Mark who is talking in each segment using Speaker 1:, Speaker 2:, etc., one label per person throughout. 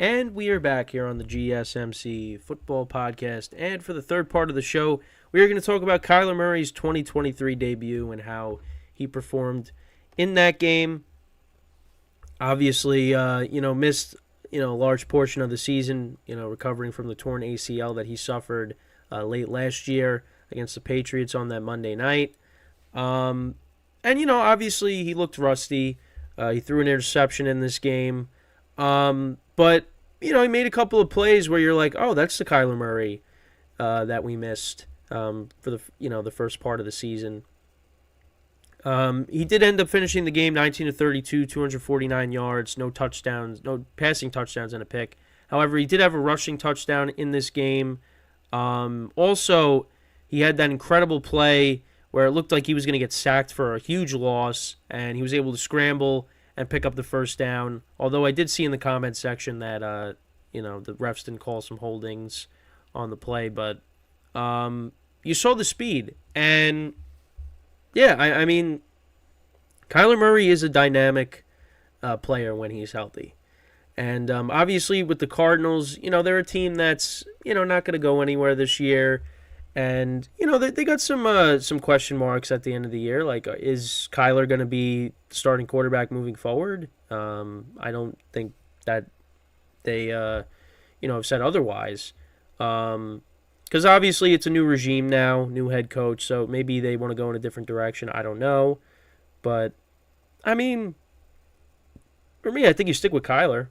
Speaker 1: And we are back here on the GSMC football podcast. And for the third part of the show, we are going to talk about Kyler Murray's 2023 debut and how he performed in that game. Obviously, missed, a large portion of the season, recovering from the torn ACL that he suffered late last year against the Patriots on that Monday night. Obviously he looked rusty. He threw an interception in this game. But, he made a couple of plays where you're like, oh, that's the Kyler Murray that we missed for the first part of the season. He did end up finishing the game 19-32, 249 yards, no touchdowns, no passing touchdowns and a pick. However, he did have a rushing touchdown in this game. Also, he had that incredible play where it looked like he was going to get sacked for a huge loss, and he was able to scramble and pick up the first down. Although I did see in the comment section that the refs didn't call some holdings on the play, but you saw the speed. And yeah, I mean, Kyler Murray is a dynamic player when he's healthy. And obviously with the Cardinals, they're a team that's not going to go anywhere this year. And, they got some question marks at the end of the year. Like, is Kyler going to be starting quarterback moving forward? I don't think that they, have said otherwise. Because obviously it's a new regime now, new head coach, so maybe they want to go in a different direction. I don't know. But, I mean, for me, I think you stick with Kyler.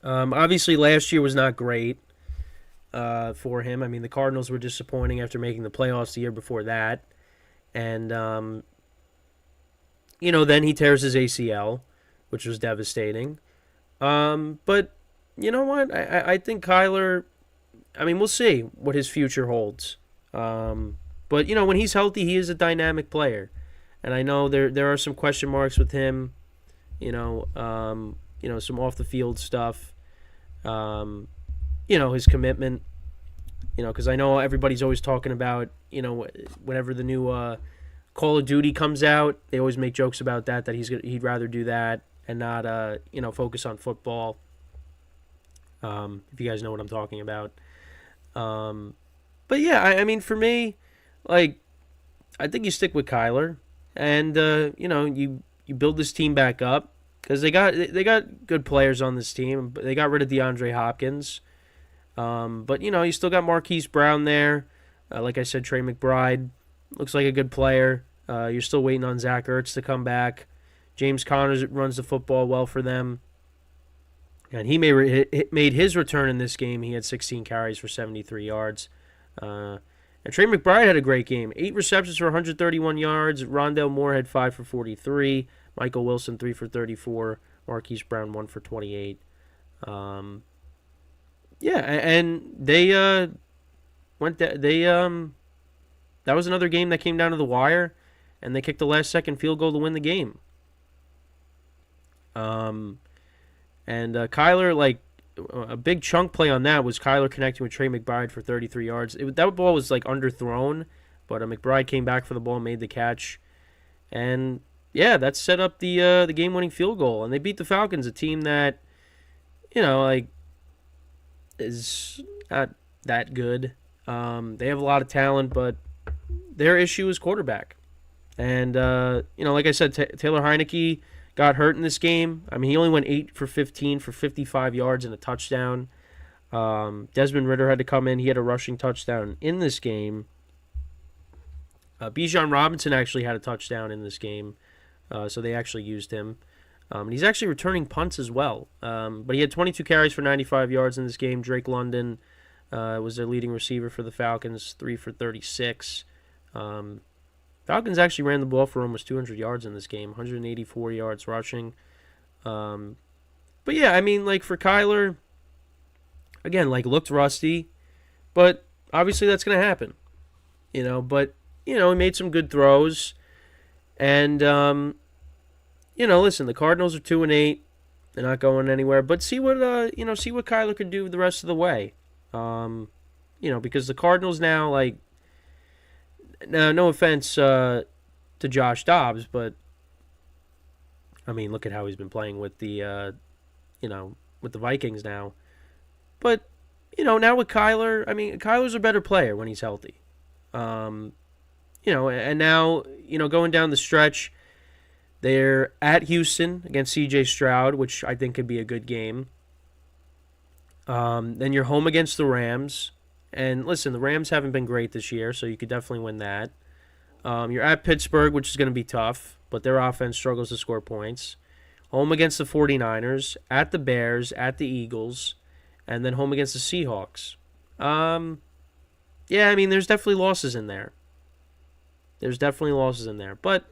Speaker 1: Obviously last year was not great. For him. I mean, the Cardinals were disappointing after making the playoffs the year before that. And, then he tears his ACL, which was devastating. But you know what? I think Kyler, we'll see what his future holds. But, when he's healthy, he is a dynamic player. And I know there are some question marks with him, some off-the-field stuff. His commitment, because I know everybody's always talking about, whenever the new Call of Duty comes out, they always make jokes about that he'd rather do that and not, focus on football, if you guys know what I'm talking about. But yeah, I mean, for me, like, I think you stick with Kyler and, you build this team back up because they got good players on this team, but they got rid of DeAndre Hopkins. But, you still got Marquise Brown there. Like I said, Trey McBride looks like a good player. You're still waiting on Zach Ertz to come back. James Conner runs the football well for them. And he made his return in this game. He had 16 carries for 73 yards. And Trey McBride had a great game. 8 receptions for 131 yards. Rondale Moore had 5 for 43. Michael Wilson, 3 for 34. Marquise Brown, 1 for 28. Yeah, and they that was another game that came down to the wire, and they kicked the last-second field goal to win the game. And Kyler, like, a big chunk play on that was Kyler connecting with Trey McBride for 33 yards. That ball was, like, underthrown, but McBride came back for the ball and made the catch. And, yeah, that set up the game-winning field goal. And they beat the Falcons, a team that, is not that good. They have a lot of talent, but their issue is quarterback. And, like I said, Taylor Heineke got hurt in this game. I mean, he only went 8 for 15 for 55 yards and a touchdown. Desmond Ridder had to come in. He had a rushing touchdown in this game. Bijan Robinson actually had a touchdown in this game, so they actually used him. And he's actually returning punts as well. But he had 22 carries for 95 yards in this game. Drake London was their leading receiver for the Falcons, 3 for 36. Falcons actually ran the ball for almost 200 yards in this game, 184 yards rushing. But yeah, I mean, like, for Kyler, again, like, looked rusty. But obviously that's going to happen. But, he made some good throws. And, listen, the Cardinals are 2-8. They're not going anywhere. But see what Kyler could do the rest of the way. Because the Cardinals now, like, no offense to Josh Dobbs, but I mean, look at how he's been playing with the with the Vikings now. But now with Kyler, I mean, Kyler's a better player when he's healthy. And now going down the stretch, they're at Houston against C.J. Stroud, which I think could be a good game. Then you're home against the Rams. And listen, the Rams haven't been great this year, so you could definitely win that. You're at Pittsburgh, which is going to be tough, but their offense struggles to score points. Home against the 49ers, at the Bears, at the Eagles, and then home against the Seahawks. Yeah, I mean, there's definitely losses in there. But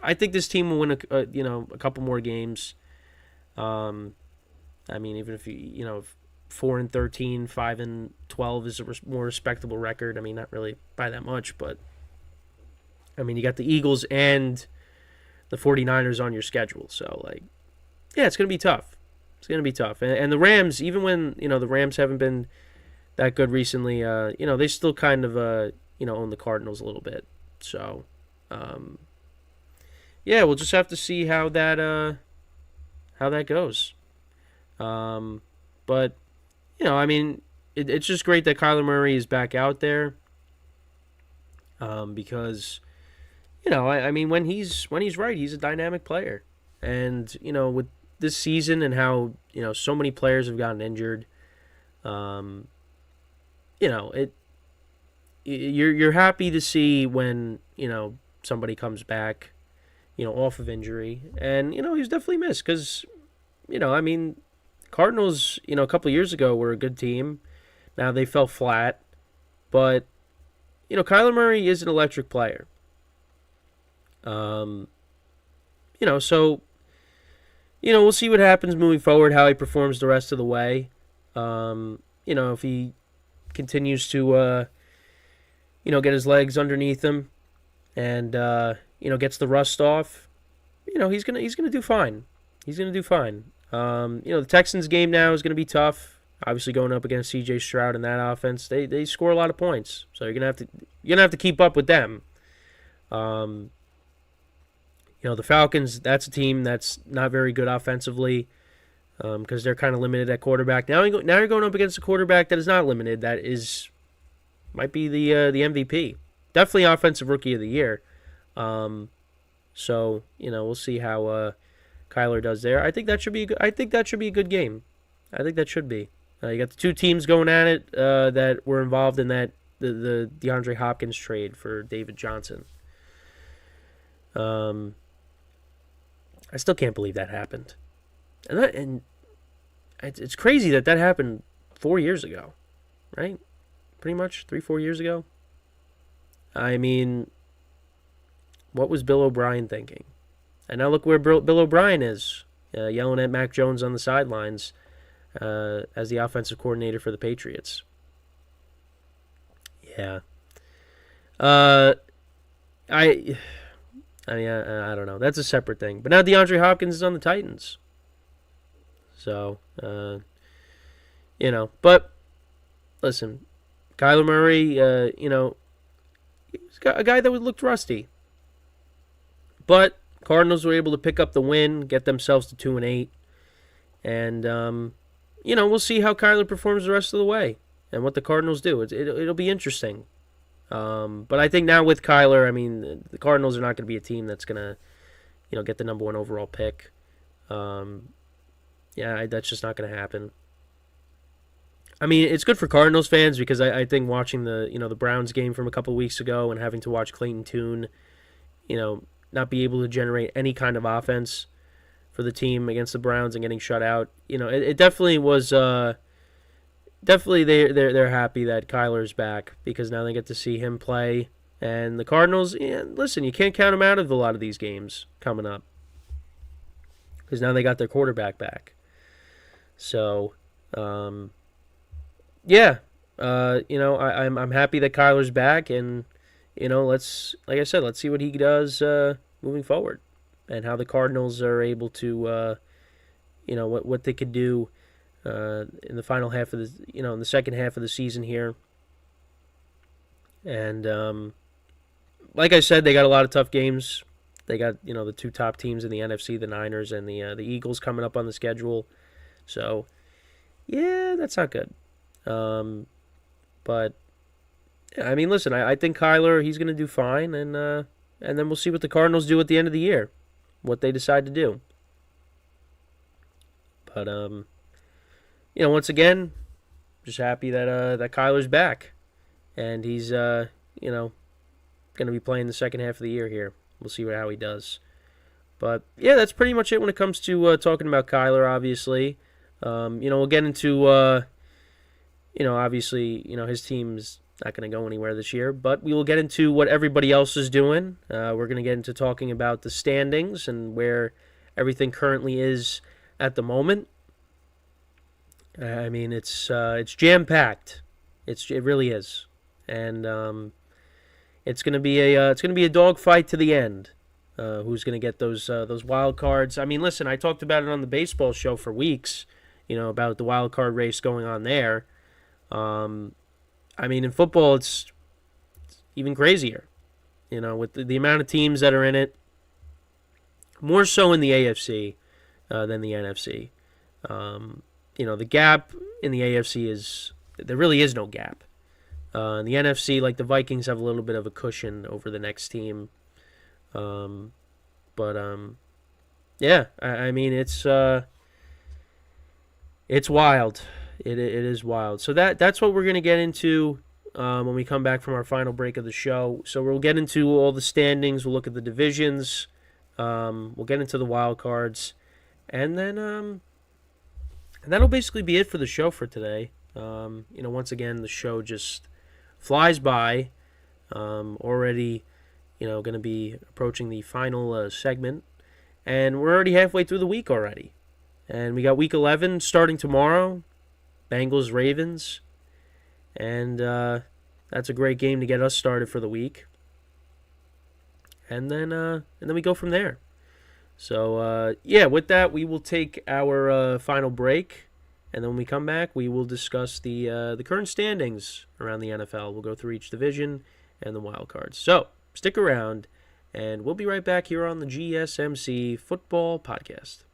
Speaker 1: I think this team will win a couple more games. I mean, even if 4-13, 5-12 is a more respectable record. I mean, not really by that much, but I mean, you got the Eagles and the 49ers on your schedule. So, yeah, it's going to be tough. And the Rams, even when, the Rams haven't been that good recently, they still kind of, own the Cardinals a little bit. So, yeah, we'll just have to see how that goes. But, I mean, it's just great that Kyler Murray is back out there. Because, I mean, when he's right, he's a dynamic player. And, with this season and how, so many players have gotten injured, you're happy to see when, somebody comes back, off of injury. And, he's definitely missed because, I mean, Cardinals, a couple of years ago were a good team. Now they fell flat. But, Kyler Murray is an electric player. So, we'll see what happens moving forward, how he performs the rest of the way. If he continues to, get his legs underneath him and, gets the rust off, he's gonna do fine. The Texans game now is gonna be tough. Obviously, going up against C.J. Stroud in that offense, they score a lot of points, so you're gonna have to keep up with them. The Falcons, that's a team that's not very good offensively because they're kind of limited at quarterback. Now you're going up against a quarterback that is not limited. That might be the MVP. Definitely Offensive Rookie of the Year. So we'll see how Kyler does there. I think that should be a good game. I think that should be. You got the two teams going at it that were involved in that the DeAndre Hopkins trade for David Johnson. I still can't believe that happened, and it's crazy that happened 4 years ago, right? Pretty much 3-4 years ago. I mean, what was Bill O'Brien thinking? And now look where Bill O'Brien is, yelling at Mac Jones on the sidelines as the offensive coordinator for the Patriots. Yeah. I don't know. That's a separate thing. But now DeAndre Hopkins is on the Titans. So, But, listen, Kyler Murray, he's got a guy that looked rusty. But Cardinals were able to pick up the win, get themselves to 2-8. And, we'll see how Kyler performs the rest of the way and what the Cardinals do. It'll be interesting. But I think now with Kyler, I mean, the Cardinals are not going to be a team that's going to, get the number 1 overall pick. That's just not going to happen. I mean, it's good for Cardinals fans because I think watching the Browns game from a couple weeks ago and having to watch Clayton Tune, not be able to generate any kind of offense for the team against the Browns and getting shut out, it definitely was. Definitely, they're happy that Kyler's back because now they get to see him play. And the Cardinals, listen, you can't count them out of a lot of these games coming up because now they got their quarterback back. So, I'm happy that Kyler's back, and let's see what he does moving forward, and how the Cardinals are able to, what they could do. In the final half of in the second half of the season here. And like I said, they got a lot of tough games. They got, the 2 top teams in the NFC, the Niners and the Eagles coming up on the schedule. So, yeah, that's not good. But yeah, I mean, listen, I think Kyler, he's going to do fine, and then we'll see what the Cardinals do at the end of the year, what they decide to do. But once again, just happy that Kyler's back, and he's going to be playing the second half of the year here. We'll see how he does. But yeah, that's pretty much it when it comes to talking about Kyler. Obviously, we'll get into obviously, his team's not going to go anywhere this year, but we will get into what everybody else is doing. We're going to get into talking about the standings and where everything currently is at the moment. I mean, it's jam packed. It really is, and it's going to be a dogfight to the end. Who's going to get those wild cards? I mean, listen, I talked about it on the baseball show for weeks. About the wild card race going on there. I mean, in football, it's even crazier. With the amount of teams that are in it, more so in the AFC than the NFC. The gap in the AFC there really is no gap. In the NFC, like the Vikings have a little bit of a cushion over the next team. Yeah, I mean, it's wild. It is wild. So that's what we're going to get into when we come back from our final break of the show. So we'll get into all the standings. We'll look at the divisions. We'll get into the wild cards. And then that'll basically be it for the show for today. Once again, the show just flies by. Already, going to be approaching the final segment. And we're already halfway through the week already. And we got week 11 starting tomorrow. Bengals, Ravens. And that's a great game to get us started for the week. And then we go from there. So, with that, we will take our final break. And then when we come back, we will discuss the current standings around the NFL. We'll go through each division and the wild cards. So, stick around, and we'll be right back here on the GSMC Football Podcast.